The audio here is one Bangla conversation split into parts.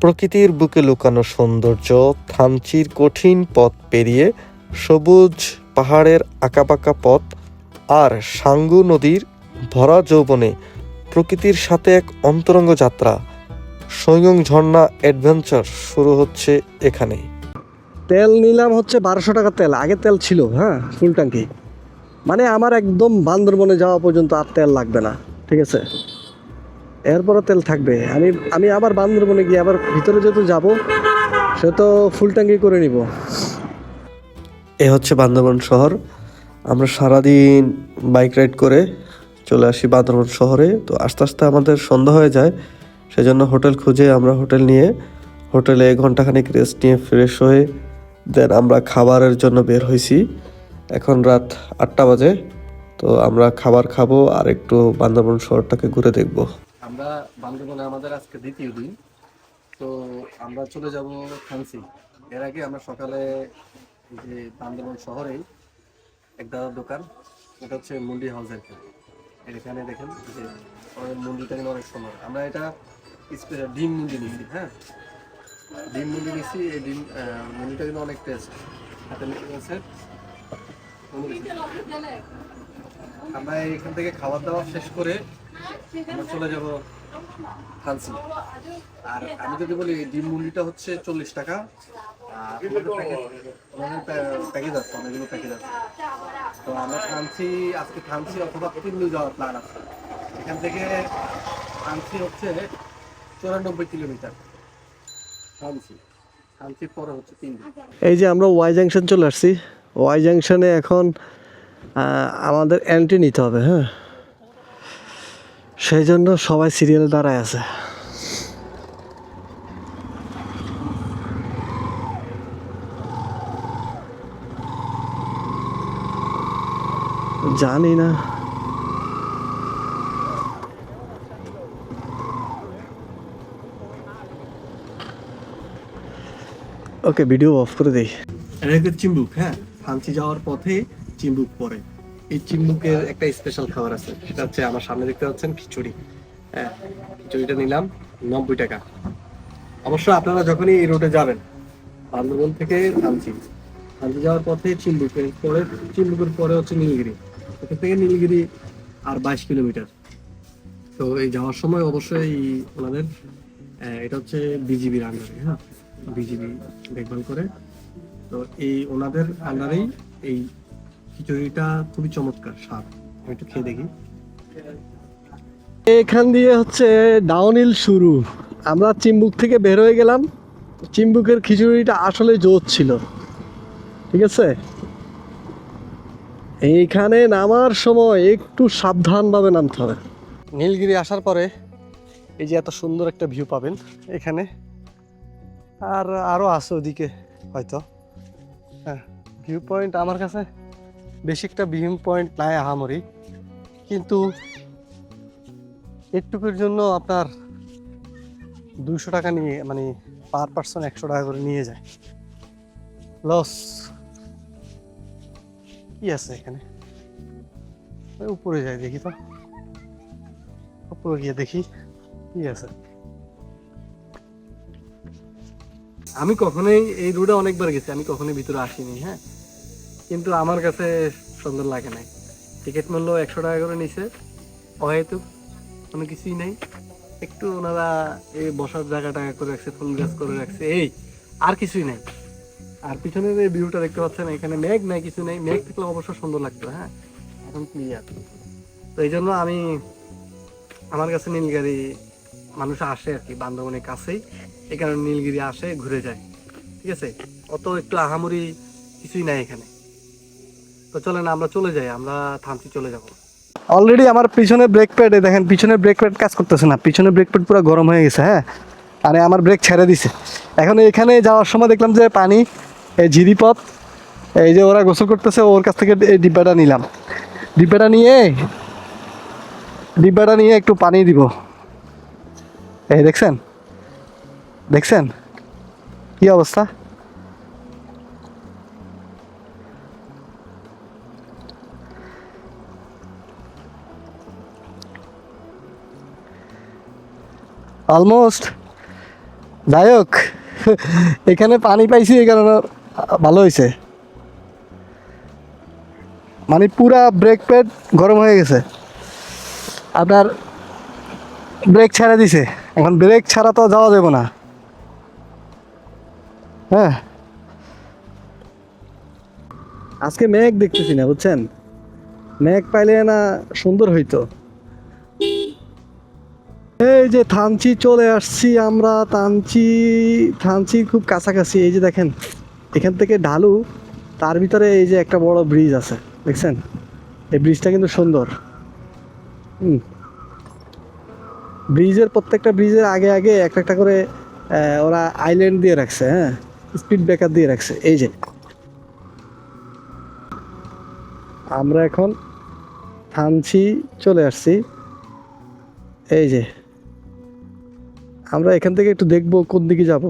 প্রকৃতির বুকে লুকানো সৌন্দর্য, থানচির কঠিন পথ পেরিয়ে সবুজ পাহাড়ের আঁকাবাঁকা পথ আর সাঙ্গু নদীর ভরা যৌবনে প্রকৃতির সাথে এক অন্তরঙ্গ যাত্রা। সৈয়ং ঝর্ণা অ্যাডভেঞ্চার শুরু হচ্ছে এখানে। তেল নিলাম হচ্ছে 1200 টাকা তেল। আগে তেল ছিল, হ্যাঁ, ফুল ট্যাঙ্কি। মানে আমার একদম বান্দরবনে যাওয়া পর্যন্ত আর তেল লাগবে না, ঠিক আছে? এরপরও তেল থাকবে। আমি আবার বান্দরবনে গিয়ে আবার ভিতরে যেহেতু যাব, সে তো ফুল ট্যাঙ্কি করে নিব। এ হচ্ছে বান্দরবন শহর। আমরা সারাদিন বাইক রাইড করে চলে আসি বান্দরবন শহরে। তো আস্তে আস্তে আমাদের সন্ধ্যা হয়ে যায়, সেজন্য হোটেল খুঁজে আমরা হোটেল নিয়ে হোটেলে ঘন্টাখানিক রেস্ট নিয়ে ফ্রেশ হয়ে দেন আমরা খাবারের জন্য বের হয়েছি। এখন রাত 8টা বাজে। তো আমরা খাবার খাবো আর একটু বান্দরবন শহরটাকে ঘুরে দেখবো। আমরা বান্দরবনে আমাদের আজকে দ্বিতীয় দিন। তো আমরা চলে যাব থানচি। এর আগে আমরা সকালে যে বান্দরবন শহরেই এক দাদার দোকান, এটা হচ্ছে মুন্ডি হাউসের। এখানে দেখেন যে মুন্ডিটা কিন্তু অনেক সুন্দর। আমরা এটা ডিম মুন্ডি নিচ্ছি, হ্যাঁ, ডিম মুন্ডি নিচ্ছি। এই ডিম মুন্ডিটা কিন্তু অনেক টেস্ট। হাতে লেগেছে। আমরা এখান থেকে খাবার দাবার শেষ করে আমরা চলে যাব থানচি। আর আমি যদি বলি ডিম মুন্ডিটা হচ্ছে 40 টাকা। আর প্যাকেজ আছে, অনেকগুলো প্যাকেজ আছে। তো আমরা আজকে থানচি অথবা কুল্লু যাওয়ার প্ল্যান আছে। এখান থেকে থানচি হচ্ছে 94 কিলোমিটার। থানচির পরে হচ্ছে 3 দিন। এই যে আমরা ওয়াই জাংশন চলে আসছি। ওয়াই জাংশনে এখন আমাদের এন্ট্রি নিতে হবে, হ্যাঁ, সেই জন্য সবাই সিরিয়ালে দাঁড়ায় আছে। জানি না ওকে, ভিডিও অফ করে দেই। এটা হচ্ছে চিম্বুক, হ্যাঁ, থানচি যাওয়ার পথে চিম্বুক পড়ে। এই চিম্বুকের একটা স্পেশাল খাবার আছে, সেটা হচ্ছে আমার সামনে দেখতে পাচ্ছেন খিচুড়ি। হ্যাঁ, খিচুড়িটা নিলাম 90 টাকা। অবশ্য আপনারা যখনই এই রোডে যাবেন বান্দরবন থেকে থানচি যাওয়ার পথে চিম্বুকের পরে হচ্ছে নীলগিরি। এখান থেকে নীলগিরি আর 22 কিলোমিটার। তো এই যাওয়ার সময় অবশ্যই ওনাদের এটা হচ্ছে বিজিবির আন্ডারে, হ্যাঁ, বিজিবি দেখভাল করে। তো এই ওনাদের আন্ডারেই এই খিচুড়িটা খুবই চমৎকার স্বাদ। আমি একটু খেয়ে দেখি। এখান দিয়ে হচ্ছে ডাউনহিল শুরু। আমরা চিম্বুক থেকে বের হয়ে গেলাম। চিম্বুকের খিচুড়িটা আসলে জোর ছিল, ঠিক আছে? এইখানে নামার সময় একটু সাবধানভাবে নামতে হবে। নীলগিরি আসার পরে এই যে এত সুন্দর একটা ভিউ পাবেন এখানে। আর আরও আছে ওদিকে হয়তো, হ্যাঁ। ভিউ পয়েন্ট আমার কাছে বেশি একটা ভিউ পয়েন্ট নাই আহামরি, কিন্তু একটুকুর জন্য আপনার 200 টাকা নিয়ে, মানে পার পার্সন 100 টাকা করে নিয়ে যায়। লস। কি আছে এখানে? উপরে যাই দেখি তো, উপরে গিয়ে দেখি কি আছে। আমি কখনোই এই রোডে অনেকবার গেছি, আমি কখনোই ভিতরে আসিনি, হ্যাঁ, কিন্তু আমার কাছে সুন্দর লাগে নাই। টিকিট মূল্য 100 টাকা করে নিছে, অহেতুক কোনো কিছুই নাই। একটু ওনারা এই বসার জায়গা টাকা করে রাখছে, ফুল গাছ করে রাখছে, এই আর কিছুই নাই। আর পিছনের এই ভিউটা দেখতে পাচ্ছেন, এখানে মেঘ নাই, কিছু নেই। মেঘ থাকলে অবশ্য সুন্দর লাগতো, হ্যাঁ, এখন ক্লিয়ার। তো এই জন্য আমার কাছে নীলগিরি মানুষ আসে আর কি, বান্দরবনের কাছেই, এই কারণে নীলগিরি আসে, ঘুরে যায়, ঠিক আছে? অত একটু আহামরি কিছুই নাই এখানে। তো চলেন আমরা চলে যাই, আমরা থানচি চলে যাব। অলরেডি আমার পিছনে ব্রেক প্যাড, দেখেন পিছনে ব্রেক প্যাড কাজ করতেছে না। পিছনে ব্রেক প্যাড পুরো গরম হয়ে গেছে, হ্যাঁ, আরে আমার ব্রেক ছেড়ে দিছে। এখন এখানে যাওয়ার সময় দেখলাম যে পানি, এই ঝিরিপথ, এই যে ওরা গোসল করতেছে, ওর কাছ থেকে এই ডিব্বাটা নিলাম। ডিব্বাটা নিয়ে একটু পানি দিব। এই দেখছেন কি অবস্থা? অলমোস্ট যাই হোক, এখানে পানি পাইছি এই কারণে ভালো হয়েছে। মানে পুরা ব্রেক প্যাড গরম হয়ে গেছে, আপনার ব্রেক ছেড়ে দিছে। এখন ব্রেক ছাড়া তো যাওয়া যাবে না। হ্যাঁ, আজকে মেঘ দেখতেছি না, বুঝছেন? মেঘ পাইলে না সুন্দর হইতো। এই যে থানচি চলে আসছি আমরা, থানচির খুব কাছাকাছি। এই যে দেখেন, এখান থেকে ঢালু, তার ভিতরে এই যে একটা বড় ব্রিজ আছে, দেখছেন? এই ব্রিজটা কিন্তু সুন্দর। ব্রিজের প্রত্যেকটা ব্রিজের আগে আগে একটা একটা করে ওরা আইল্যান্ড দিয়ে রাখছে, হ্যাঁ, স্পিড ব্রেকার দিয়ে রাখছে। এই যে আমরা এখন থানচি চলে আসছি। এই যে আমরা এখান থেকে একটু দেখবো কোন দিকে যাব।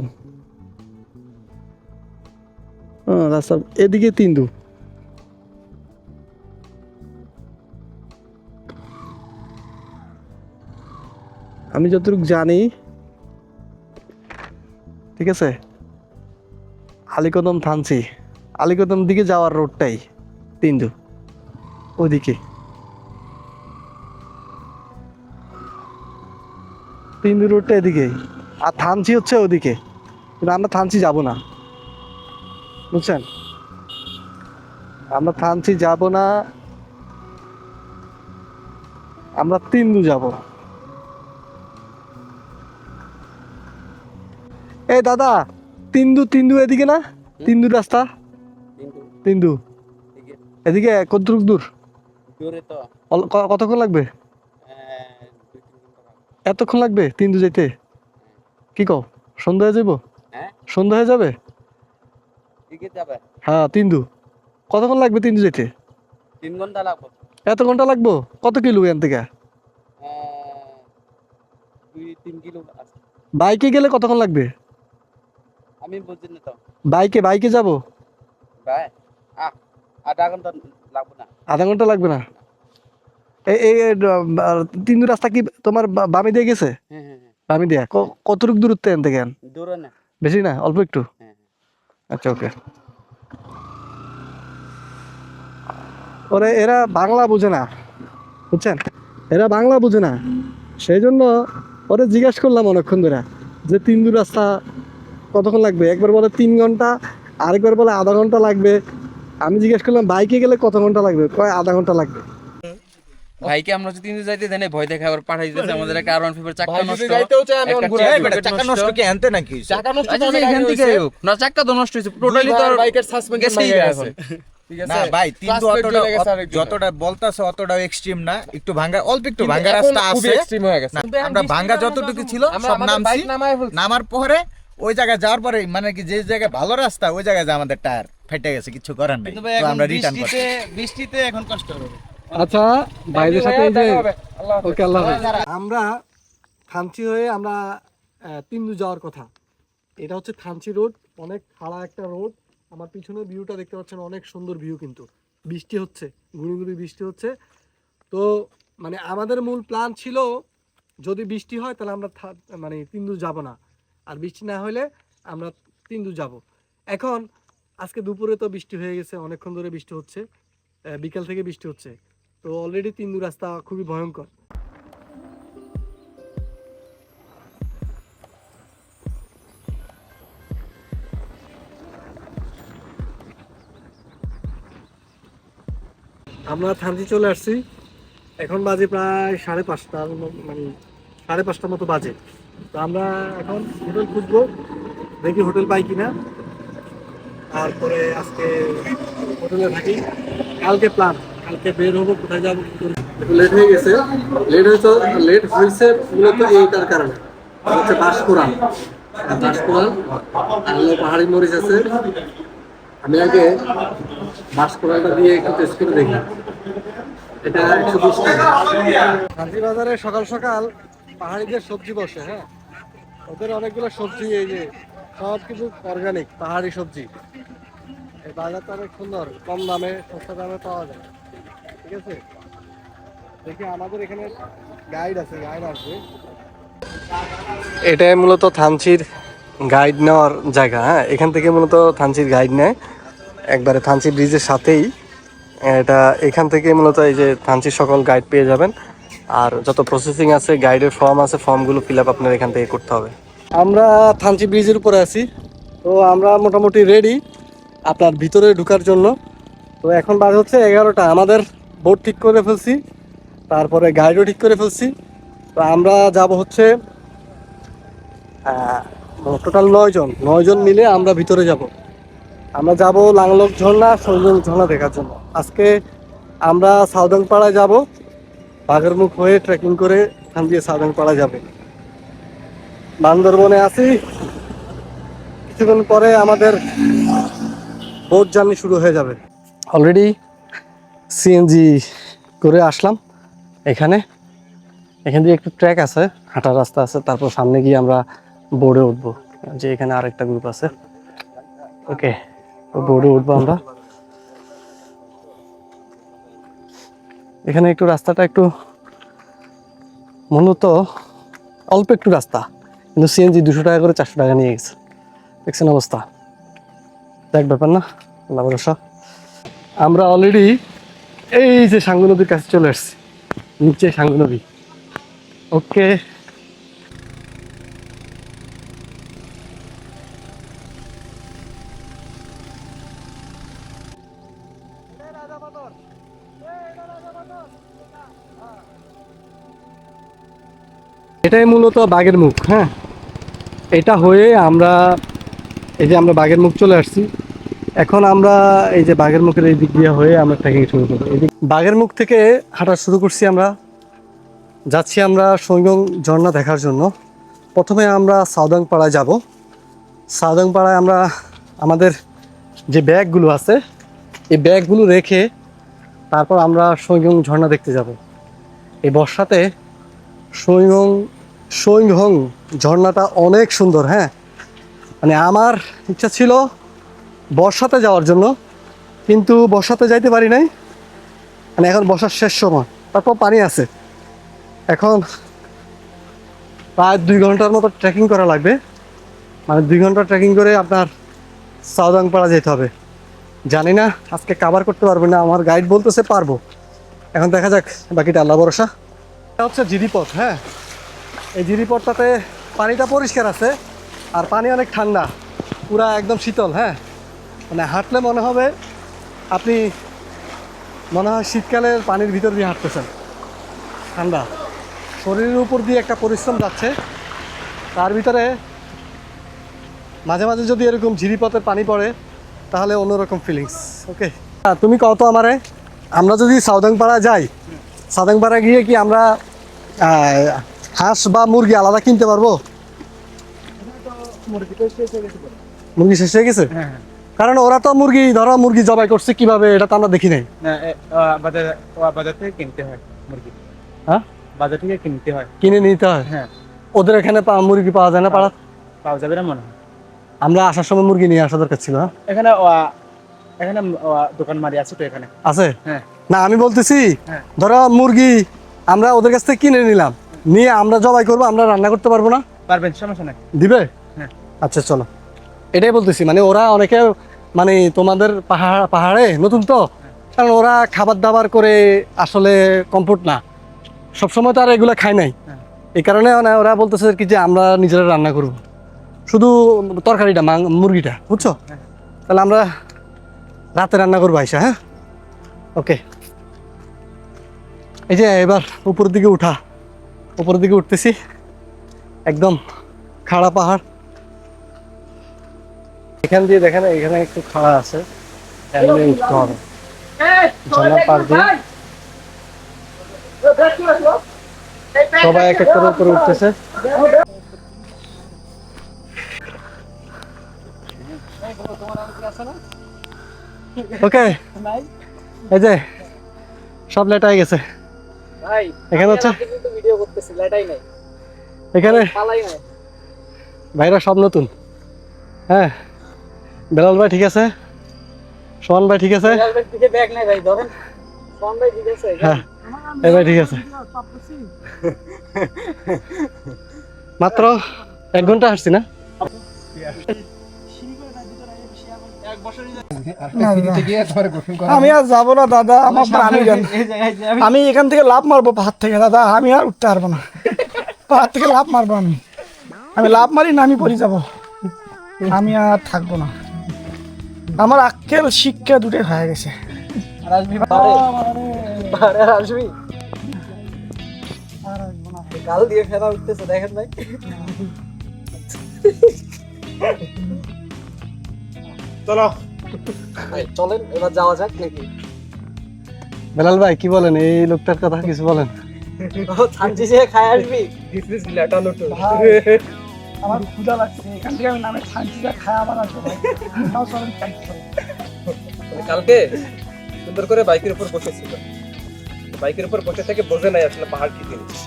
রাস্তা এদিকে তিন্দু। আমি যতটুকু জানি, ঠিক আছে, আলীকদম থানচি, আলীকদম দিকে যাওয়ার রোডটাই তিন্দু, ওদিকে তিন্দু রোডটা এদিকে, আর থানচি হচ্ছে ওদিকে। কিন্তু আমরা থানচি যাব না, বুঝছেন? আমরা থানচি যাব না, আমরা তিন্দু যাব। এই দাদা, তিন্দু তিন্দু এদিকে না? তিন্দু রাস্তা, তিন্দু এদিকে কতটুক দূর? কতক্ষণ লাগবে? এতক্ষণ লাগবে তিন্দু যেতে? কি কও, সন্ধ্যা হয়ে যাব? সন্ধ্যা হয়ে যাবে? হ্যাঁ, তিন্দু কতক্ষণ লাগবে তিন্দু যেতে? 3 ঘন্টা লাগবে। এত ঘন্টা লাগবো? কত কিলো এখান থেকে? 2-3 কিলো আছে। বাইকে গেলে কতক্ষণ লাগবে? আমি বুঝছি না তো বাইকে যাব? ভাই, আধা ঘন্টা লাগবে না। আধা ঘন্টা লাগবে না? এই এই এই তিন্দু রাস্তা কি তোমার বামে দিয়ে গেছে? হ্যাঁ হ্যাঁ হ্যাঁ, বামে দিয়া কতটুকু দূরত্ব এখান থেকে? দূরে না। বেশি না, অল্প একটু? হ্যাঁ আচ্ছা, ওকে। ওরে এরা বাংলা বুঝে না, বুঝছেন? এরা বাংলা বুঝে না, সেই জন্য ওরে জিজ্ঞেস করলাম অনেকক্ষণ ধরে যে তিন্দু রাস্তা কতক্ষণ লাগবে। একবার বলে 3 ঘন্টা, আরেকবার বলে আধা ঘন্টা লাগবে। আমি জিজ্ঞেস করলাম বাইকে গেলে কত ঘন্টা লাগবে, কয় আধা ঘন্টা লাগবে। ভাইকে আমরা যদি তিনজন যাইতে দেন, ভয় দেখে আবার পাঠাই দিতেছে আমাদের একটা আর1 ফিভার চাকা নষ্ট। যাইতেও চাই আমি একটা ঘুরে চেক বেটা, পকেট চাকা নষ্ট। নষ্ট কি আনতে নাকি? চাকা নষ্ট আচ্ছা, তো অনেক এখান আগে থেকে হইছে। হোক না, চাকা তো নষ্ট হয়েছে, টোটালি তো বাইকের সাসপেনশন গেছেই ভেঙে এখন। গেছে। ঠিক না আছে ভাই, কিন্তু Class plate জ্বলে গেছে আরেকজনের। যতটা বলতাছে অতটাও এক্সট্রিম না, একটু ভাঙা, অল্প একটু কিন্তু ভাঙা এখন রাস্তা খুবই আছে। extreme হয়ে গেছে। না, কিন্তু এখন আমরা বৃষ্টির ভাঙা কারণে যতটুকু ছিল আমরা সব আমাদের নামছি, বাইক নামায় ফেলছি। নামার পরে ওই জায়গায় যাওয়ার পরে মানে কি যে জায়গায় ভালো রাস্তা ওই জায়গায় যে আমাদের টায়ার ফেটে গেছে, কিছু করার নেই, তো আমরা রিটার্ন করছি। বৃষ্টিতে এখন কষ্ট হবে। আচ্ছা, ভাইদের সাথে এই যে দেখা হবে। আল্লাহ হাফেজ। ওকে, আল্লাহ হাফেজ। আমরা থানচি হয়ে আমরা তিন্দু যাওয়ার কথা। এটা হচ্ছে থানচি রোড, অনেক খাড়া একটা রোড। আমার পিছনে ভিউটা দেখতে পাচ্ছেন, অনেক সুন্দর ভিউ। কিন্তু বৃষ্টি হচ্ছে, গুঁড়ি গুঁড়ি বৃষ্টি হচ্ছে। তো মানে আমাদের মূল প্ল্যান ছিল, যদি বৃষ্টি হয় তাহলে আমরা মানে তিন্দু যাব না, আর বৃষ্টি না হলে আমরা তিন্দু যাব। এখন আজকে দুপুরে তো বৃষ্টি হয়ে গেছে, অনেকক্ষণ ধরে বৃষ্টি হচ্ছে, বিকাল থেকে বৃষ্টি হচ্ছে। তো অলরেডি তিন্দু রাস্তা খুবই ভয়ঙ্কর। আমরা থানচি চলে আসছি, এখন বাজে প্রায় 5:30, মানে 5:30 মতো বাজে। তো আমরা এখন হোটেল খুঁজবো, দেখি হোটেল পাই কিনা, তারপরে আজকে হোটেলে থাকি। কালকে প্ল্যান, কালকে বের হবো, কোথায় যাবো। লেট হয়ে গেছে, লেট হয়েছে মূলত এইটার কারণে, হচ্ছে বাঁশকুড়াল। বাঁশকুড়াল আর হলো পাহাড়ি মরিচ আছে। আমি আগে বাঁশকুড়ালটা দিয়ে একটু টেস্ট করে দেখি। এটা 120 টাকা। কাঞ্চি বাজারে সকাল সকাল পাহাড়িদের সবজি বসে, হ্যাঁ, ওদের অনেকগুলো সবজি, এই যে সব কিছু অর্গানিক পাহাড়ি সবজি। এই বাজারটা অনেক সুন্দর, কম দামে সস্তা দামে পাওয়া যায়, ঠিক আছে। দেখি আমাদের এখানে গাইড আছে, গাইড আসবে। এটাই মূলত থানচির গাইড নেওয়ার জায়গা। হ্যাঁ, এখান থেকে মূলত থানচির গাইড নেয় একবারে থানচি ব্রিজের সাথেই। এটা এখান থেকে মূলত এই যে থানচির সকল গাইড পেয়ে যাবেন, আর যত প্রসেসিং আছে গাইডের ফর্ম আছে, ফর্মগুলো ফিল আপ আপনার এখান থেকে করতে হবে। আমরা থানচি ব্রিজের উপরে আছি, তো আমরা মোটামুটি রেডি আপনার ভিতরে ঢোকার জন্য। তো এখন বাজে হচ্ছে 11টা। আমাদের বোট ঠিক করে ফেলছি, তারপরে গাইডও ঠিক করে ফেলছি। তো আমরা যাব হচ্ছে টোটাল 9 জন মিলে আমরা ভিতরে যাব। আমরা যাব লাংলক ঝর্ণা, সৌজং ঝর্ণা দেখার জন্য। আজকে আমরা সাউদাংপাড়ায় যাব, বাগেরমুখ হয়ে ট্রেকিং করে এখান দিয়ে সাউদাংপাড়ায় যাব। বান্দরবনে আছি, কিছুক্ষণ পরে আমাদের বোট জার্নি শুরু হয়ে যাবে। অলরেডি সিএনজি করে আসলাম এখান দিয়ে একটু ট্র্যাক আছে, হাঁটার রাস্তা আছে, তারপর সামনে গিয়ে আমরা বোর্ডে উঠবো, যে এখানে আরেকটা গ্রুপ আছে। ওকে, বোর্ডে উঠবো আমরা। এখানে একটু রাস্তাটা একটু মূলত অল্প একটু রাস্তা, কিন্তু সিএনজি 200 টাকা করে 400 টাকা নিয়ে গেছে। দেখছেন অবস্থা, দেখ ব্যাপার না, আল্লাহ ভরসা। আমরা অলরেডি এই যে সাঙ্গু নদীর কাছে চলে আসছি, নিচে সাঙ্গু নদী। ওকে, এটাই মূলত বাঘের মুখ। হ্যাঁ, এটা হয়ে আমরা এই যে আমরা বাঘের মুখ চলে আসছি। এখন আমরা এই যে বাঘের মুখের এই দিক দিয়ে হয়ে আমরা ট্রেকিং শুরু করবো। এদিক বাঘের মুখ থেকে হাঁটা শুরু করছি। আমরা যাচ্ছি আমরা সৈগং ঝর্ণা দেখার জন্য। প্রথমে আমরা সাউদাংপাড়ায় যাব। সাউদাংপাড়ায় আমরা আমাদের যে ব্যাগগুলো আছে এই ব্যাগগুলো রেখে তারপর আমরা সৈগং ঝর্ণা দেখতে যাব। এই বর্ষাতে সৈগং ঝর্ণাটা অনেক সুন্দর। হ্যাঁ, মানে আমার ইচ্ছা ছিল বর্ষাতে যাওয়ার জন্য, কিন্তু বর্ষাতে যাইতে পারি নাই। মানে এখন বর্ষার শেষ সময়, তারপর পানি আছে। এখন প্রায় 2 ঘন্টার মতো ট্রেকিং করা লাগবে। মানে 2 ঘন্টা ট্রেকিং করে আপনার সাউদাংপাড়া যেতে হবে। জানি না আজকে কভার করতে পারবে না, আমার গাইড বলতেছে পারবো। এখন দেখা যাক, বাকিটা আল্লাহ ভরসা। এটা হচ্ছে জিরিপথ। হ্যাঁ, এই জিরিপথটাতে পানিটা পরিষ্কার আছে, আর পানি অনেক ঠান্ডা, পুরা একদম শীতল। হ্যাঁ, মানে হাঁটলে মনে হবে আপনি শীতকালের পানির ভিতর দিয়ে হাঁটতেছেন। ঠান্ডা, শরীরের উপর দিয়ে একটা পরিশ্রম যাচ্ছে, তার ভিতরে মাঝে মাঝে যদি এরকম ঝিরিপথের পানি পড়ে তাহলে অন্যরকম ফিলিংস। ওকে, তুমি কত আমারে, আমরা যদি সাউদাংপাড়া যাই, সাউদাংপাড়া গিয়ে কি আমরা হাঁস বা মুরগি আলাদা কিনতে পারবো? মুরগি শেষ হয়ে গেছে, কারণ ওরা তো মুরগি জবাই করছে কিভাবে এটা তো আমরা দেখি নাই। বাজার থেকে কিনতে হয় মুরগি। হ্যাঁ, বাজার থেকে কিনতে হয়, কিনে নিতে হয়। হ্যাঁ, ওদের এখানে মুরগি পাওয়া যায় না পাড়া? পাওয়া যাবে না মনে হয়। আমরা আসার সময় মুরগি নিয়ে আসা দরকার ছিল। হ্যাঁ, এখানে এখানে দোকান মারি আছে তো এখানে আছে। হ্যাঁ, না, আমি বলতেছি হ্যাঁ। ধরো মুরগি আমরা ওদের কাছ থেকে কিনে নিলাম, নিয়ে আমরা জবাই করবো, আমরা রান্না করতে পারবো না? পারবেন, সমস্যা নাই। দিবে? হ্যাঁ। আচ্ছা চলো, এটাই বলতেছি। মানে ওরা অনেকে মানে তোমাদের পাহাড়ে নতুন তো, কারণ ওরা খাবার দাবার করে আসলে কমফোর্ট না, সবসময় তো আর এগুলো খায় নাই। হ্যাঁ। এই কারণে মানে ওরা বলতেছে কি যে আমরা নিজেরা রান্না করব, শুধু তরকারিটা মুরগিটা, বুঝছো? হ্যাঁ। তাহলে আমরা রাতে রান্না করবো আইসা। হ্যাঁ, ওকে। এই যে এবার উপরের দিকে উঠতেছি, একদম খাড়া পাহাড়। এখান দিয়ে দেখেন, এখানে একটু খাড়া আছে, এমনি উঠতে হবে ঝর্ণার পাড় দিয়ে। সবাই এক এক করে উপরে উঠতেছে। ওকে, এই যে সব লেট হয়ে গেছে। এখানে হচ্ছে এখানে ভাইরা সব নতুন। হ্যাঁ, বেলাল ভাই ঠিক আছে, সোহান ভাই ঠিক আছে, হ্যাঁ এই ভাই ঠিক আছে। মাত্র 1 ঘন্টা হাঁটছি না? আমি আর যাবো না দাদা, আমার প্রাণী জ্ঞান। আমি এখান থেকে লাভ মারবো পাহাড় থেকে দাদা, আমি আর উঠতে পারবো না। পাহাড় থেকে লাভ মারবো আমি, আমি লাভ মারি না, আমি পড়ে যাবো, আমি আর থাকবো না। আমার আক্কেল শিক্ষা দুটোই হয়ে গেছে। গাল দিয়ে ফেরা উঠতেছে, দেখেন ভাই। চলো চলেন এবার যাওয়া যাক নাকি? বেলাল ভাই কি বলেন, এই লোকটার কথা কিছু বলেন। থানচি সে খায় আসবি। আমার ক্ষুধা লাগছে, এখান থেকে আমি নামে শান্তিটা খায় আবার আসবো ভাই। তাও চলেন, কালকে সুন্দর করে বাইকের উপর বসেছিল, বাইকের উপর বসে থেকে বোঝে নাই আসলে পাহাড় কি জিনিস,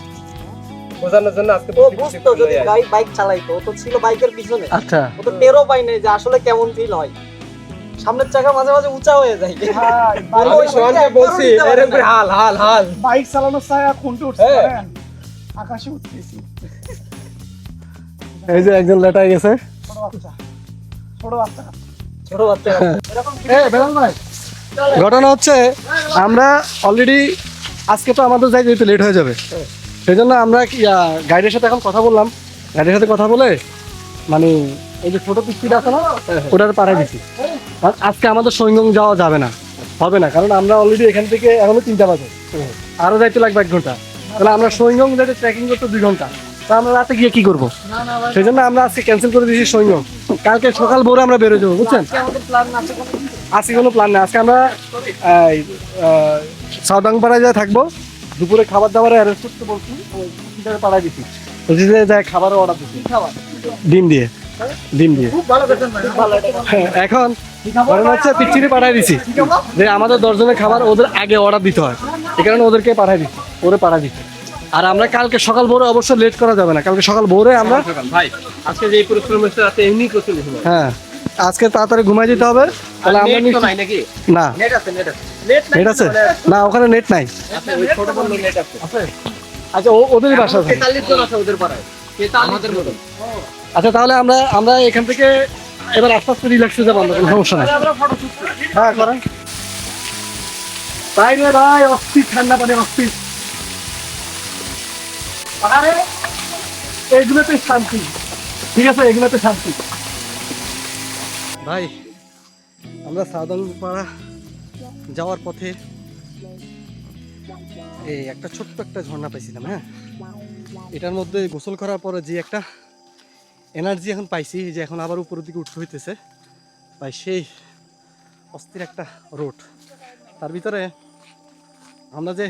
বোঝানোর জন্য আজকে ও বুঝতো যদি বাইক চালাইতো, ও তো ছিল বাইকের পিছনে। আচ্ছা, ও তো টেরও পাই নাই যে আসলে কেমন ফিল হয়। সামনের চাকা মাঝে মাঝে উঁচা হয়ে যায়। আমি সোহানকে বলছি এরকম করে হাল হাল হাল বাইক চালানোর চাই কোনটা উঠছে জানেন? আকাশে উঠতেছি। এই যে একজন লেটাই গেছে। ছোট বাচ্চা, ছোট বাচ্চা, ছোট বাচ্চা এরকম বেলাল ভাই, ঘটনা হচ্ছে আমরা অলরেডি আজকে তো আমাদের যাই যেতে লেট হয়ে যাবে, সেই জন্য আমরা গাইডের সাথে এখন কথা বললাম। গাইডের সাথে কথা বলে মানে এই যে ছোট পিস্তিটা আছে না, ওটার পাড়ায় দিচ্ছি। আজকে আমাদের সৈঙ্গং যাওয়া যাবে না, হবে না, কারণ আমরা অলরেডি এখান থেকে এখনো 3টা বাজে, আরো যাইতে লাগবে 1 ঘন্টা। তাহলে আমরা সৈঙ্গং যাতে ট্রেকিং করতে 2 ঘন্টা, তা আমরা রাতে গিয়ে কি করবো? সেই জন্য আমরা আজকে ক্যান্সেল করে দিয়েছি সৈঙ্গং। কালকে সকাল ভোরে আমরা বেরো যাবো, বুঝছেন? আজকে কোনো প্ল্যান নেই। আজকে আমরা সাউদাংপাড়ায় যা থাকবো, দুপুরে খাবার দাবার অ্যারেঞ্জ করতে বলছি, পাড়ায় দিচ্ছি, বলছি যে যাই খাবারের অর্ডার দিচ্ছি, ডিম দিয়ে, ডিম দিয়ে। হ্যাঁ, এখন ঘটনা হচ্ছে পিচ্ছিরে পাঠাই দিছি যে আমাদের 10 জনের খাবার ওদের আগে অর্ডার দিতে হয়, এই কারণে ওদেরকে পাঠাই দিচ্ছি, ওরে পাঠাই দিচ্ছি। আর আমরা কালকে সকাল ভোরে অবশ্যই লেট করা যাবে না, কালকে সকাল ভোরে আমরা ভাই আজকে যে পরিশ্রম হচ্ছে রাতে এমনি প্রচুর ঘুমাই। হ্যাঁ আজকে তাড়াতাড়ি ঘুমাই যেতে হবে। তাহলে আমরা নাই নাকি? না নেট আছে, নেট আছে, নেট আছে না, ওখানে নেট নাই। ওই ছোট বন্ধু নেট আছে। আচ্ছা ওদেরই বাসা আছে। 43 জন আছে ওদের পাড়ায়, আমাদের মতো। আচ্ছা তাহলে আমরা এখান থেকে এবার আস্তে আস্তে রিল্যাক্সে যাবো, আমরা কোনো সমস্যা নাই। হ্যাঁ করেন তাই রে ভাই, অস্থির ঠান্ডা পানি, অস্থির। আরে এগুলোতে শান্তি, ঠিক আছে, এগুলোতে শান্তি। ভাই আমরা সাউদাংপাড়া যাওয়ার পথে এই একটা ছোট্ট একটা ঝর্ণা পাইছিলাম। হ্যাঁ, এটার মধ্যে গোসল করার পরে যে একটা এনার্জি এখন পাইছি, যে এখন আবার উপরের দিকে উঠতে হইতেছে ভাই, সেই অস্থির একটা রোড। তার ভিতরে আমরা যে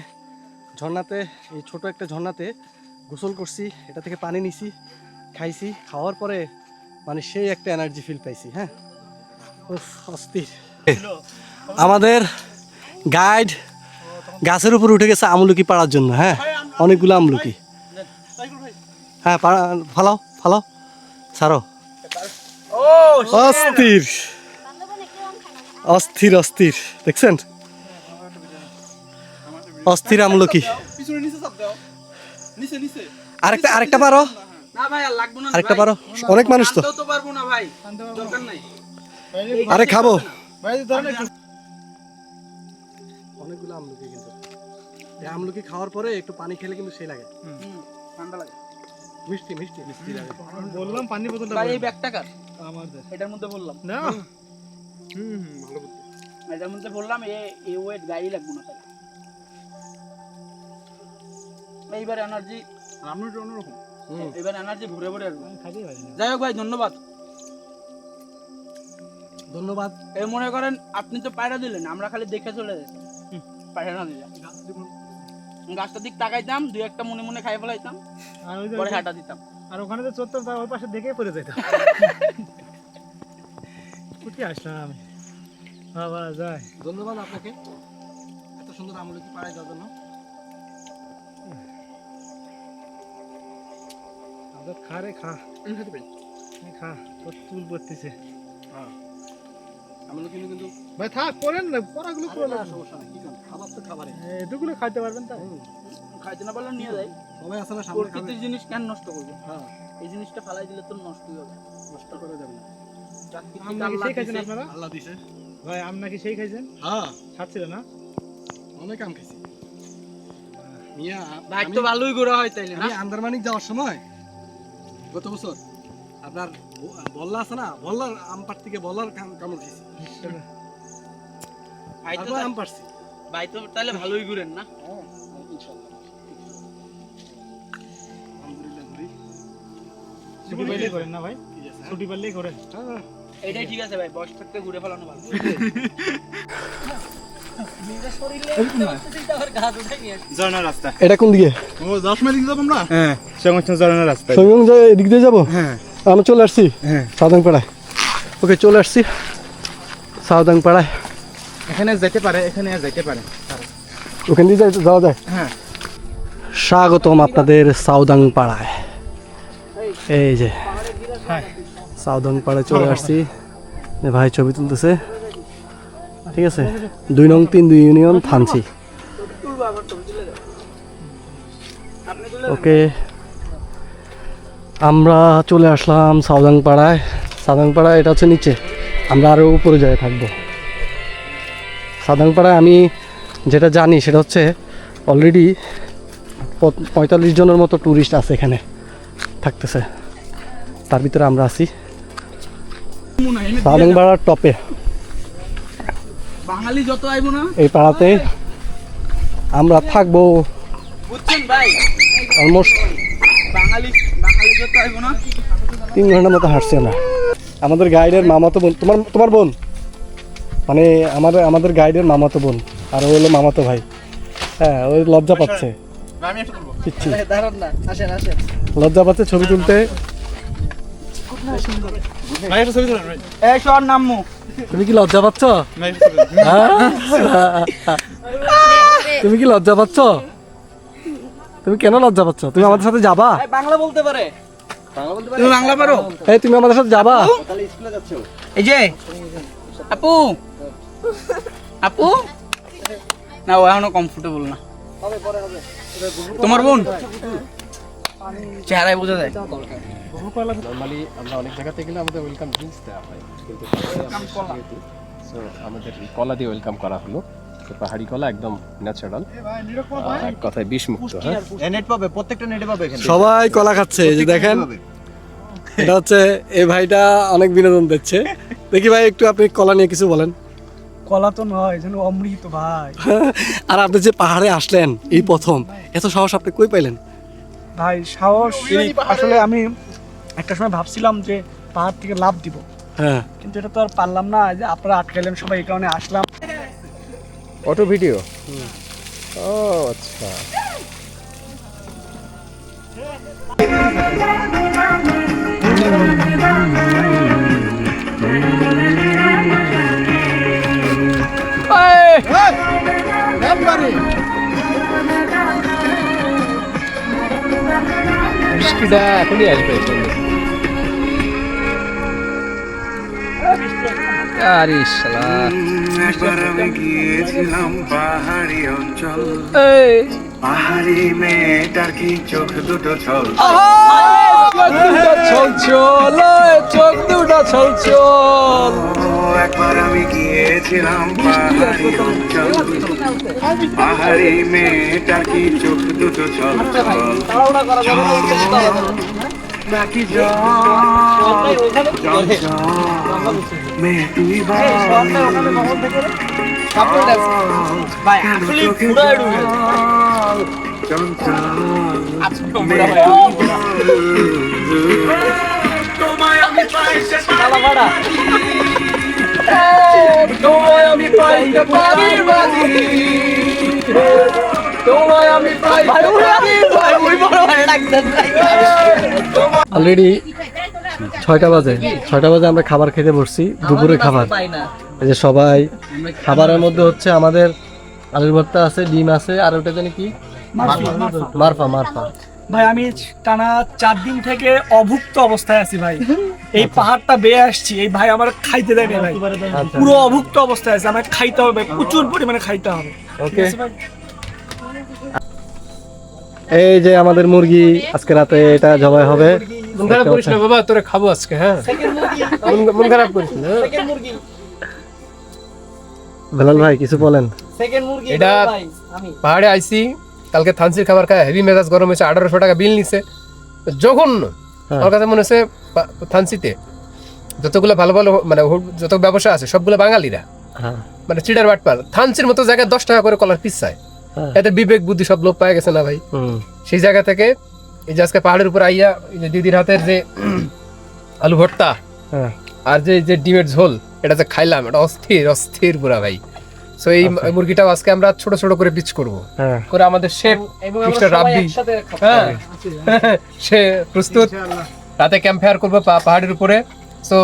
ঝর্ণাতে, এই ছোট একটা ঝর্ণাতে গোসল করছি, এটা থেকে পানি নিছি, খাইছি, খাওয়ার পরে মানে সেই একটা এনার্জি ফিল পাইছি। হ্যাঁ, অস্থির। আমাদের গাইড গাছের উপর উঠে গেছে আমলকি পাড়ার জন্য। হ্যাঁ, অনেকগুলো আমলকি। হ্যাঁ ফালাও ফালাও, ছাড়ো। অস্থির অস্থির অস্থির, দেখছেন? অস্থির আমলকি। আরেকটা পারো, না ভাই আর লাগবো না, আরেকটা পারো, অনেক মানুষ তো। তো পারবো না ভাই, দরকার নাই। আরে খাবো। অনেকগুলো আমলকি, কিন্তু এই আমলকি খাওয়ার পরে একটু পানি খেলে কিন্তু সেই লাগে, ঠান্ডা লাগে। মিষ্টি মিষ্টি মিষ্টি লাগে। বললাম পানি বোতলটা ভাই এই ব্যাগটা কার? আমাদের এটার মধ্যে বললাম না। ভালো বুদ্ধি। এটার মধ্যে বললাম এই ওয়েট গাড়ি লাগবো না তাহলে। এইবার এনার্জি, আমরা একটু অন্যরকম এবার এনার্জি ভরে ভরে আসবে। খাইতেই পারি না। যাই হোক ভাই, ধন্যবাদ। ধন্যবাদ। এই মনে করেন আপনি তো পায়রা দিলেন, আমরা খালি দেখে চলে যেতাম, পায়রা না দিলাম। গাছটার দিক তাকাইতাম, 2-1টা মনে মনে খাই ফেলাইতাম, আর ওই যে পরে হাঁটা দিতাম। আর ওখানে তো চত্বর, তার ওই পাশে দেখেই পড়ে যেতাম। উঠে আসলাম আমি, বাবা যায়। ধন্যবাদ আপনাকে এত সুন্দর আমলকি পাড়ায় যাওয়ার জন্য। আবার খা রে খা, খা, তোর চুল পড়তেছে। আমলকি কিন্তু ভাই থাক, করেন না, পড়াগুলো করে না। সমস্যা নেই, খাবার তো খাবারে এটুকুলো খাইতে পারবেন তাই? খাইতে না পারলে নিয়ে যাই, সবাই আছে না সামনে খাবে। প্রকৃতির জিনিস কেন নষ্ট করবো? হ্যাঁ এই জিনিসটা ফালাই দিলে তো নষ্টই হবে। নষ্ট করে যাবে না। আম নাকি সেই খাইছেন আপনারা? আল্লাহ দিছে। ভাই আম নাকি সেই খাইছেন? হ্যাঁ, খাচ্ছিল না? অনেক আম খাইছি। মিয়া, ভাই তো ভালোই ঘোরা হয় তাইলে না? আমি আন্দারমানিক যাওয়ার সময় গত বছর আপনার বল্লা আছে না, বল্লার আম পাড় থেকে বল্লার কামড় খেয়েছি। ভাই তো তারপর আম পাড়ছি। ভাই তো তাহলে ভালোই ঘুরেন না? আলহামদুলিল্লাহ ঘুরি। ছুটি পাইলেই করেন না ভাই? ঠিক আছে, হ্যাঁ? ছুটি পাইলেই করেন? হ্যাঁ। এটাই ঠিক আছে ভাই, বয়স থাকতে ঘুরে ফেলানো ভালো। এটা কোন দিকে? ও 10 মাইল দিকে যাবো আমরা? হ্যাঁ, সংগঠন ঝর্ণা রাস্তা। সঙ্গে যায় এদিক দিয়ে যাবো? হ্যাঁ। আমি চলে আসছি হ্যাঁ। সাউদাংপাড়ায়। ওকে, চলে আসছি সাউদাংপাড়ায়। এখানে যেতে পারে, এখানে যেতে পারে। ওখান দিয়ে যাওয়া যায়। হ্যাঁ। স্বাগতম আপনাদের সাউদাংপাড়ায়। এই যে সাউদাংপাড়ায় চলে আসছি। ভাই ছবি তুলতেছে। ঠিক আছে, 2 নং 3 2 ইউনিয়ন থানচি। ওকে, আমরা চলে আসলাম সাউদাংপাড়ায়। সাউদাংপাড়া এটা হচ্ছে নিচে, আমরা আরও উপরে যাই থাকবো। সাউদাংপাড়ায় আমি যেটা জানি সেটা হচ্ছে অলরেডি 45 জনের মতো ট্যুরিস্ট আছে এখানে থাকতেছে, তার ভিতরে আমরা আছি সাউদাংপাড়ার টপে। বাঙালি যত আইবো না, এই পাড়াতে আমরা থাকবো বুঝছেন ভাই? অলমোস্ট বাঙালি যত আইবো না, 3 ঘন্টার মতো হাঁটছি আমরা। আমাদের গাইডের মামাতো বোন, তোমার বোন মানে আমাদের গাইডের মামাতো বোন, আর ও হলো মামাতো ভাই। হ্যাঁ, ওই লজ্জা পাচ্ছে, পিচ্ছি লজ্জা পাচ্ছে ছবি তুলতে। এই শহর নামমু। তুমি কি লজ্জা পাচ্ছ? তুমি কি লজ্জা পাচ্ছ? তুমি কেন লজ্জা পাচ্ছ? তুমি আমাদের সাথে যাবা? বাংলা বলতে পারে? তুমি বাংলা পারো? এই তুমি আমাদের সাথে যাবা? এই যে আপু, আপু না, ও এখনো কমফোর্টেবল না। তোমার বোন চেহারায় বোঝা যায়। নরমালি আমরা অনেক জায়গাতে গেলে আমাদের ওয়েলকাম ড্রিঙ্কস দেওয়া হয়, কিন্তু সো আমাদের কলা দিয়ে ওয়েলকাম করা হলো। তো পাহাড়ি কলা একদম ন্যাচারাল, এক কথায় বিষমুক্ত। হ্যাঁ, নেট পাবে, প্রত্যেকটা নেটে পাবে এখানে। সবাই কলা খাচ্ছে, এই যে দেখেন। এটা হচ্ছে এই ভাইটা অনেক বিনোদন দিচ্ছে। দেখি ভাই, একটু আপনি কলা নিয়ে কিছু বলেন। কলা তো নয়, যেন অমৃত ভাই। আর আপনি যে পাহাড়ে আসলেন এই প্রথম, এত সাহস আপনি কই পাইলেন? ভাই সাহস আসলে আমি একটা সময় ভাবছিলাম যে পাহাড় থেকে লাফ দিব, হ্যাঁ, কিন্তু এটা তো আর পারলাম না। যে আপনারা আটকাইলেন সবাই, এই কারণে আসলাম। Auto video. ও আচ্ছা, বৃষ্টিটা এখনই আসবে। আরে শালা, একবার আমি গিয়েছিলাম পাহাড়ি অঞ্চল, পাহাড়ি মেয়েটার কি চোখ দুটো ছল, চোখ দুটা ছলছল। একবার আমি গিয়েছিলাম পাহাড়ি অঞ্চল, পাহাড়ি মেয়েটার কি চোখ দুটো ছল ছল, নাকি মেয়ে তুই ভাই আসলে পুরো ডুবে তোমায় আমি পাইতে অলরেডি 6টা বাজে। 6টা বাজে আমরা খাবার খেতে বসছি, দুপুরে খাবার। এই যে সবাই, খাবারের মধ্যে হচ্ছে আমাদের আলুর ভর্তা আছে, ডিম আছে, আর ওটা জানি কি, মারফা। ভাই আমি টানা 4 দিন থেকে অভুক্ত অবস্থায় আছি ভাই। এই পাহাড়টা বেয়ে আসছি, এই ভাই আমার খাইতে দেয় না ভাই, পুরো অভুক্ত অবস্থায় আছে। আমার খাইতে হবে, প্রচুর পরিমাণে খাইতে হবে। ওকে, এই যে আমাদের মুরগি আজকে রাতে এটা জবাই হবে। মন খারাপ করিস না বাবা, তোরে খাবো আজকে। হ্যাঁ, মন খারাপ করিস না। বেলাল ভাই কিছু বলেন। এটা পাহাড়ে আইছি, কালকে থানসির খাবার খায় হেভি মেজাজ গরম হয়েছে, 1800 টাকা বিল নিছে। জঘন্য। আমার কাছে মনে হচ্ছে থানসিতে যতগুলো ভালো ভালো মানে যত ব্যবসা আছে সবগুলো বাঙালিরা, মানে চিড়ার বাটপার। থানসির মতো জায়গায় 10 টাকা করে কলার পিস চায়। এতে বিবেক বুদ্ধি সব লোপ পায় গেছে না ভাই। সেই জায়গা থেকে এই যে আজকে পাহাড়ের উপর আইয়া এই যে দিদির হাতের যে আলু ভর্তা আর যে ডিমের ঝোল, এটা যে খাইলাম, এটা অস্থির অস্থির পুরা ভাই। সো এই মুরগিটাও আজকে আমরা ছোট ছোট করে পিচ করব, করে আমাদের শেফ মিস্টার রাব্বি, হ্যাঁ, সে প্রস্তুত। রাতে ক্যাম্প ফায়ার করবো পাহাড়ের উপরে। সো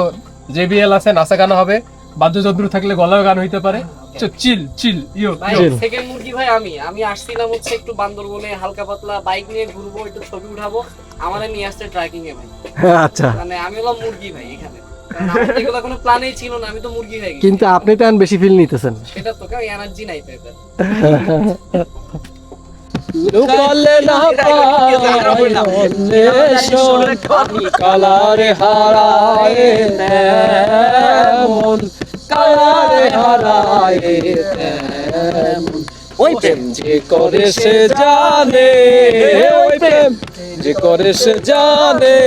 জেবিএল আছে, নাচা গান হবে, বাদ্যযন্ত্র থাকলে গলাও গান হইতে পারে। চিল চিল ইয়ো সেকেন্ড মুরগি ভাই আমি আসছিলাম হচ্ছে একটু বান্দরবনে হালকা পাতলা বাইক নিয়ে ঘুরবো, একটু ছবি উঠাবো, আমারে নিয়ে আসছে ট্রেকিং এ ভাই। আচ্ছা, মানে আমি হলাম মুরগি ভাই এখানে, কারণ আমার তো এগুলো কোনো প্ল্যানেই ছিল না, আমি তো মুরগি হয়ে গেছি। কিন্তু আপনি তো বেশি ফিল নিতেছেন। সেটা তো কারণ এনার্জি নাই তো এটা। কালারে হারায় ওই প্রেম যে করে সে জানে, ওই প্রেম যে করে সে জানে,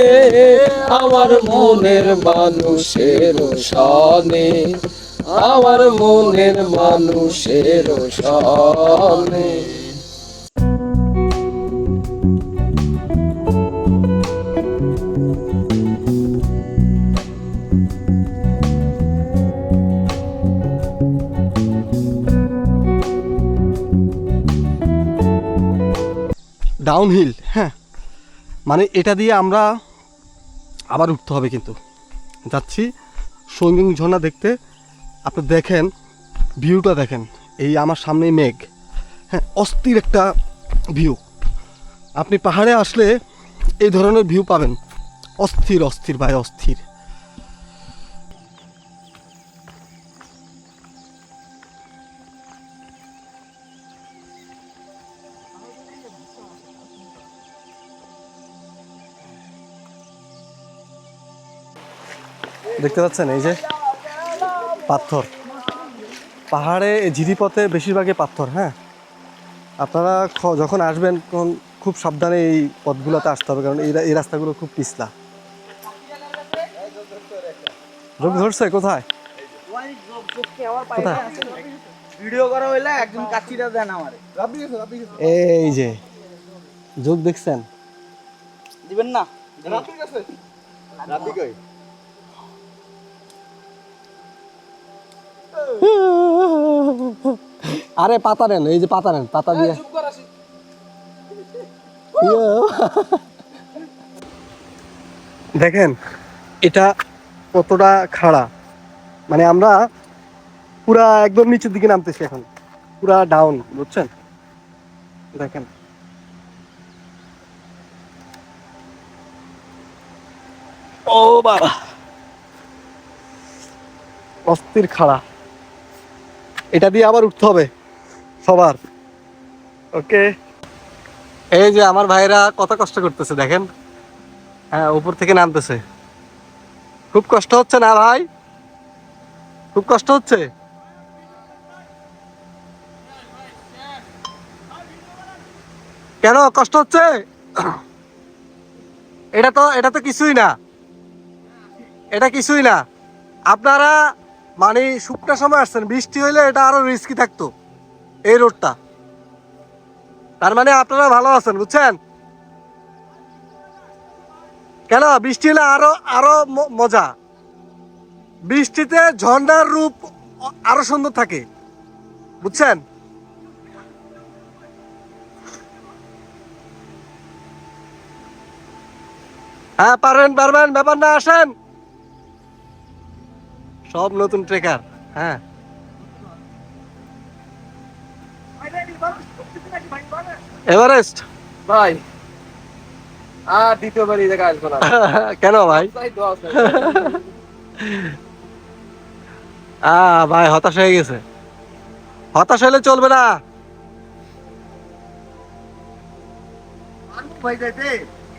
আমার মনের মানুষের শানে, আমার মনের মানুষের শানে। ডাউনহিল, হ্যাঁ, মানে এটা দিয়ে আমরা আবার উঠতে হবে। কিন্তু যাচ্ছি সঙ্গিং ঝর্ণা দেখতে। আপনি দেখেন ভিউটা, দেখেন এই আমার সামনে মেঘ, হ্যাঁ, অস্থির একটা ভিউ। আপনি পাহাড়ে আসলে এই ধরনের ভিউ পাবেন, অস্থির অস্থির ভাই, অস্থির। দেখতে পাচ্ছেন এই যে পাথর, পাহাড়ে ঝিরিপথে বেশিরভাগই পাথর। হ্যাঁ, আপনারা যখন আসবেন তখন খুব সাবধানে এই পথগুলোতে আসতে হবে, কারণ এই রাস্তাগুলো খুব পিছলা। যোগ ধরছে কোথায়? কোথায়? ভিডিও করা হইলে একজন কাচিটা দেন আমারে। এই যে যোগ দেখছেন, দিবেন না? রাব্বি কই? আরে পাতা নেন, এই যে পাতা নেন, পাতা দিয়ে। দেখেন এটা কতটা খাড়া, মানে আমরা পুরা একদম নিচের দিকে নামতেছি এখন, পুরা ডাউন, বুঝছেন? দেখেন ও বাবা, অস্থির খাড়া। এটা দিয়ে আবার উঠতে হবে সবার। ওকে, এই যে আমার ভাইরা কত কষ্ট করতেছে দেখেন, হ্যাঁ, উপর থেকে নামতেছে। খুব কষ্ট হচ্ছে না ভাই? খুব কষ্ট হচ্ছে? কেন কষ্ট হচ্ছে? এটা তো কিছুই না, এটা কিছুই না। আপনারা মানে শুকনা সময় আসছেন, বৃষ্টি হইলে এটা আরো রিস্কি থাকতো এই রোডটা। তার মানে আপনারা ভালো আছেন, বুঝছেন? কেন বৃষ্টি হলে আরো মজা, বৃষ্টিতে ঝর্ণার রূপ আরো সুন্দর থাকে, বুঝছেন? হ্যাঁ, পারবেন, ব্যাপার না, আসেন। সব নতুন ট্রেকার, হ্যাঁ। এভারেস্ট ভাই আর দ্বিতীয়বার এই জায়গায় আসবো না। কেন ভাই? ভাই হতাশ হয়ে গেছে, হতাশ হলে চলবে না।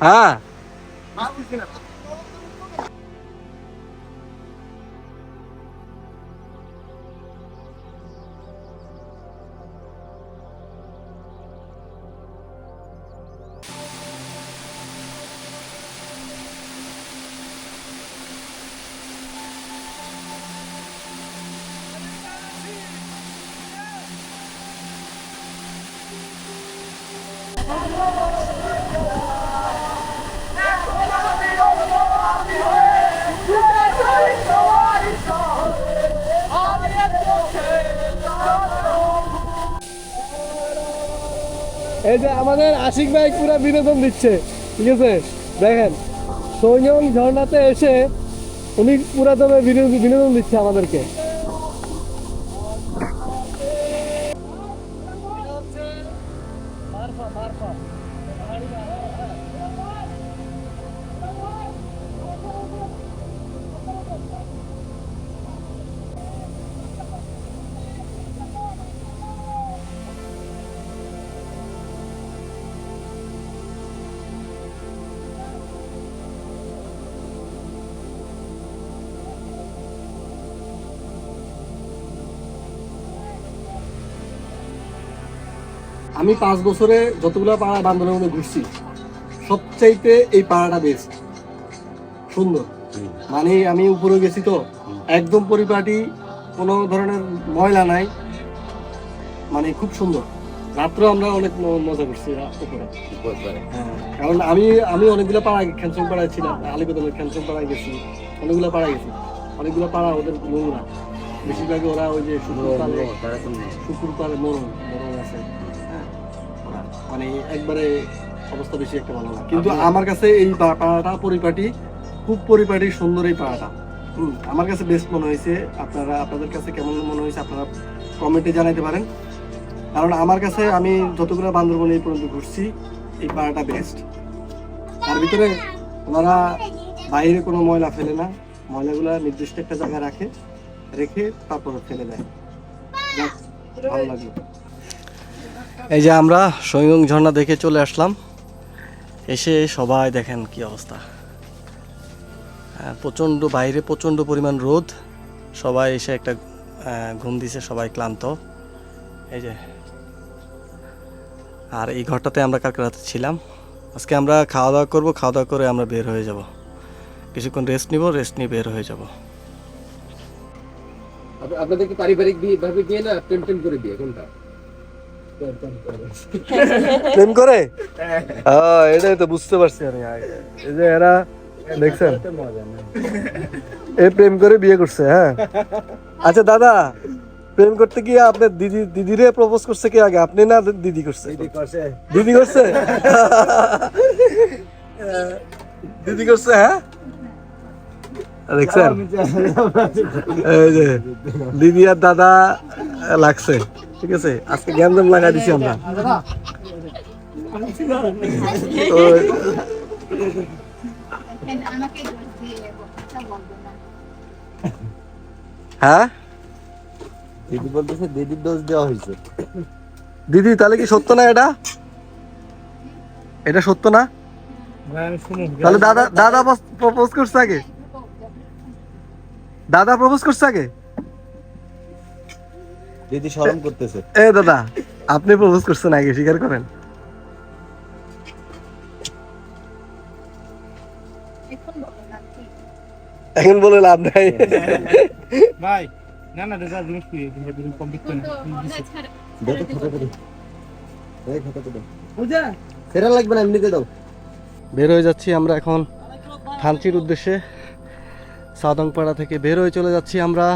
হ্যাঁ, এই যে আমাদের আশিক ভাই পুরো বিনোদন দিচ্ছে, ঠিক আছে? দেখেন সৈয়ং ঝর্ণাতে এসে উনি পুরা দমে বিনোদন দিচ্ছে আমাদেরকে। আমি 5 বছরে যতগুলো পাড়া বান্দরের মধ্যে ঘুরছি সবচাইতে এই পাড়াটা বেস্ট, সুন্দর। মানে আমি উপরে গেছি তো একদম পরিপাটি, কোনো ধরনের ময়লা নাই, মানে খুব সুন্দর। রাত্রে আমরা অনেক মজা করছি উপরে। হ্যাঁ, কারণ আমি অনেকগুলো পাড়ায় খ্যানসং পাড়ায় ছিলাম, আলিকদমের খ্যানসং পাড়ায় গেছি, অনেকগুলো পাড়ায় গেছি। অনেকগুলো পাড়া ওদের নোংরা, বেশিরভাগই ওরা ওই যে শুকুর পালে মরণ আছে, মানে একবারে অবস্থা বেশি একটা ভালো না। কিন্তু আমার কাছে এই পাড়াটা পরিপাটি, খুব পরিপাটি, সুন্দর এই পাড়াটা। আমার কাছে বেস্ট মনে হয়েছে। আপনাদের কাছে কেমন মনে হয়েছে আপনারা কমেন্টে জানাইতে পারেন। কারণ আমার কাছে আমি যতগুলো বান্দরবনে এই পর্যন্ত ঘুরছি এই পাড়াটা বেস্ট। তার ভিতরে ওনারা বাইরে কোনো ময়লা ফেলে না, ময়লাগুলা নির্দিষ্ট একটা জায়গায় রেখে তারপরে ফেলে দেয়। ভালো লাগলো। এই যে আমরা সৈয়ং ঝর্ণা দেখে চলে আসলাম। এসে সবাই দেখেন কি অবস্থা, প্রচণ্ড বাইরে প্রচণ্ড পরিমাণ রোদ, সবাই এসে একটা ঘুম দিছে, সবাই ক্লান্ত। এই যে আর এই ঘরটাতে আমরা কালকে রাতে ছিলাম। আজকে আমরা খাওয়া দাওয়া করবো, খাওয়া দাওয়া করে আমরা বের হয়ে যাব, কিছুক্ষণ রেস্ট নিব, রেস্ট নিয়ে বের হয়ে যাব। আপনাদের কি পারিবারিক ভাবে বিয়ে না প্রেম করে বিয়ে, কোনটা? প্রেম করে? এটাই তো বুঝতে পারছি আমি। এই যে এরা দেখছেন এই প্রেম করে বিয়ে করছে। হ্যাঁ, আচ্ছা দাদা, প্রেম করতে গিয়ে আপনার দিদিরে প্রপোজ করছে কি আগে, আপনি না দিদি করছে? দিদি করছে। দিদি করছে। হ্যাঁ, দেখছেন এই যে দিদি আর দাদা লাগছে, ঠিক আছে? আজকে গ্যান্দাম লাগাই দিছি আমরা। হ্যাঁ, দিদি বলতেছে দিদির দোষ দেওয়া হয়েছে। দিদি তাহলে কি সত্য না? এটা সত্য না? তাহলে দাদা প্রপোজ করছে আগে? দাদা প্রপোজ করছে আগে? দিদি শরম করতেছে। এ দাদা, আপনি প্রপোজ করছেন আগে, স্বীকার করেন। এখন বলে লাভ নাই ভাই। না না দাদা, জিনিস কি কমপ্লিট করে দেখো খাতা করে এই খাতা করে বুঝা ফেরা লাগবে না, এমনিতে দাও। বের হয়ে যাচ্ছি আমরা এখন থানচির উদ্দেশ্যে। সাদংপাড়া থেকে বের হয়ে চলে যাচ্ছি আমরা।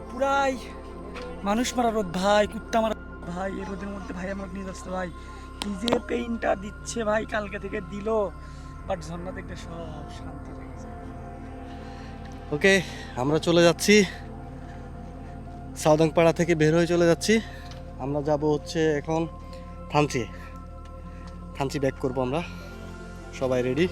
পুরাই মানুষ মারা রোদ ভাই, কুত্তা মারা ভাই, এই রোদের মধ্যে ভাই আমার নিয়ে যাচ্ছে ভাই। কি যে পেইনটা দিচ্ছে ভাই, কালকে থেকে দিল, বাট ঝর্ণা দেখতে সব শান্তি লাগছে। ওকে, আমরা চলে যাচ্ছি সাউদাংপাড়া থেকে বের হয়ে চলে যাচ্ছি। আমরা যাব হচ্ছে এখন থানচি ব্যাক করবো আমরা। সবাই রেডি?